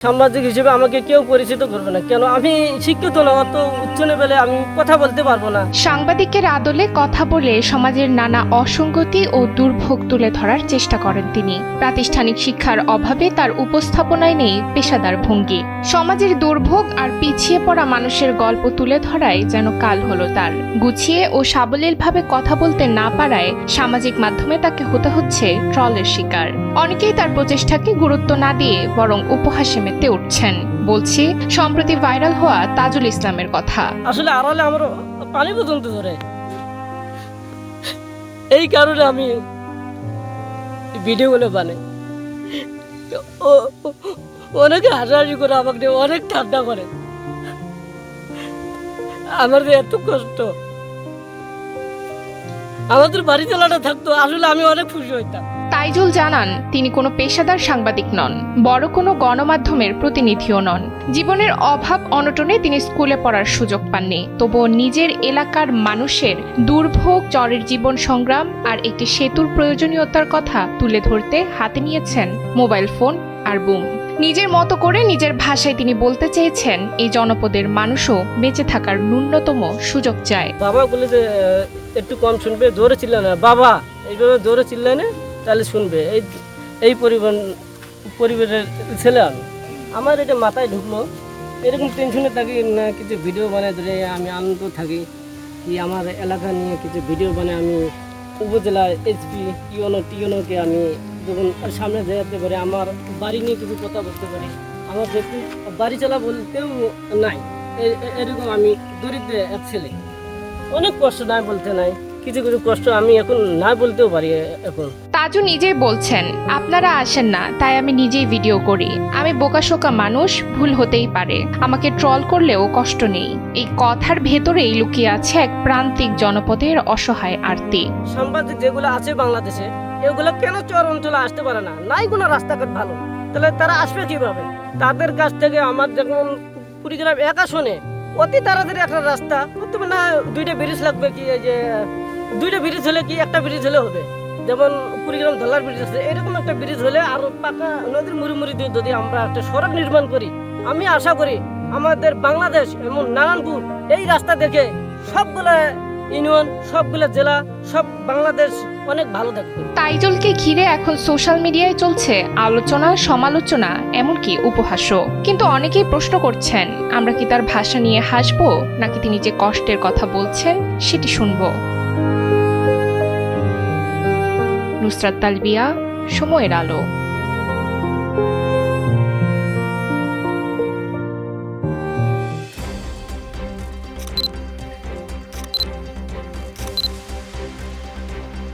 সাংবাদিক হিসেবে আমাকে কেউ পরিচিত করবে না, কেন আমি শিক্ষিত না, অত উচ্চ লেভেলে আমি কথা বলতে পারবো না। সাংবাদিকের আদলে কথা বলে সমাজের নানা অসঙ্গতি ও দুর্ভোগ তুলে ধরার চেষ্টা করেন তিনি। প্রাতিষ্ঠানিক শিক্ষার অভাবে তার উপস্থাপনায় নেই পেশাদার ভঙ্গি। সমাজের দুর্ভোগ আর পিছিয়ে পড়া মানুষের গল্প তুলে ধরায় যেন কাল হলো তার। গুছিয়ে ও সাবলীলভাবে কথা বলতে না পারায় সামাজিক মাধ্যমে তাকে হতে হচ্ছে ট্রলের শিকার। অনেকেই তার প্রচেষ্টাকে গুরুত্ব না দিয়ে বরং উপহাসে মেতে উঠছেন। বলছি সম্প্রতি ভাইরাল হওয়া তাজুল ইসলামের কথা। আসলে আড়ালে আমার পানি পর্যন্ত ধরে, এই কারণে আমি ভিডিওগুলো বানাই। অনেকে হাসাহাসি করে, আমাকে অনেক ঠান্ডা করে। আমার যে এত কষ্ট, আমাদের বাড়ি চালাটা থাকতো, আসলে আমি অনেক খুশি হইতাম। তাইজুল জানান তিনি কোনো পেশাদার সাংবাদিক নন, বড় কোনো গণমাধ্যমের প্রতিনিধিও নন। জীবনের অভাব অনটনে তিনি স্কুলে পড়ার সুযোগ পাননি, তবুও নিজের এলাকার মানুষের দুর্ভোগ, চরের জীবন সংগ্রাম আর একটি সেতুর প্রয়োজনীয়তার কথা তুলে ধরতে হাতে নিয়েছেন মোবাইল ফোন আর বুম। নিজের মতো করে নিজের ভাষায় তিনি বলতে চেয়েছেন এই জনপদের মানুষও বেঁচে থাকার ন্যূনতম সুযোগ চায়। বাবা বলে যে একটু কম শুনবে, জোরে চিল্লা না বাবা, এইভাবে জোরে চিল্লা না তাহলে শুনবে। এই পরিবারের ছেলে আমি, আমার এটা মাথায় ঢুকলো, এরকম টেনশনে থাকি না, কিছু ভিডিও বানায় ধরে আমি আনন্দ থাকি কি আমার এলাকা নিয়ে কিছু ভিডিও বানায় আমি উপজেলা এসপি টিওনোকে আমি যখন সামনে যেতে পারি, আমার বাড়ি নিয়ে কিছু কথা বলতে পারি। আমার যেহেতু বাড়ি চালা বলতেও নাই, এরকম আমি দরিদ্র এক ছেলে, অনেক কষ্ট নাই বলতে নাই, কিছু কিছু কষ্ট আমি এখন না বলতেও পারি। এখন তাজু নিজেই বলছেন, আপনারা আসেন না তাই আমি নিজেই ভিডিও করি। আমি বোকাশোকা মানুষ, ভুল হতেই পারে, আমাকে ট্রল করলেও কষ্ট নেই। এই কথার ভেতরেই লুকিয়ে আছে এক প্রান্তিক জনপদের অসহায় আরতি। সাংবাদিক যেগুলো আছে বাংলাদেশে, এগুলো কেন চর অঞ্চলে আসতে পারে না? নাই কোনো রাস্তাঘাট ভালো, তাহলে তারা আসবে কিভাবে? তাদের কাছ থেকে আমার যেমন কুড়িগ্রাম এক আসনে অতি তাড়াতাড়ি একটা রাস্তা করতে হবে না, দুইটা ব্রিজ লাগবে, কি এই যে দুইটা ব্রিজ হলে কি একটা ব্রিজ হলে হবে? যেমন কুড়িগ্রাম ধলার ব্রিজ আছে, এরকম একটা ব্রিজ হলে আর পাকা নদীর মুড়ি দিয়ে যদি আমরা একটা সড়ক নির্মাণ করি, আমি আশা করি আমাদের বাংলাদেশ এমন নারায়ণপুর এই রাস্তা দেখে সবগুলা ইউনিয়ন, সবগুলা জেলা, সব বাংলাদেশ অনেক ভালো থাকবে। তাইজুলকে ঘিরে এখন সোশ্যাল মিডিয়ায় চলছে আলোচনা, সমালোচনা, এমনকি উপহাসও। কিন্তু অনেকেই প্রশ্ন করছেন, আমরা কি তার ভাষা নিয়ে হাসবো নাকি তিনি যে কষ্টের কথা বলছেন সেটি শুনবো? নুসরাত তালবিয়া, সময়ের আলো।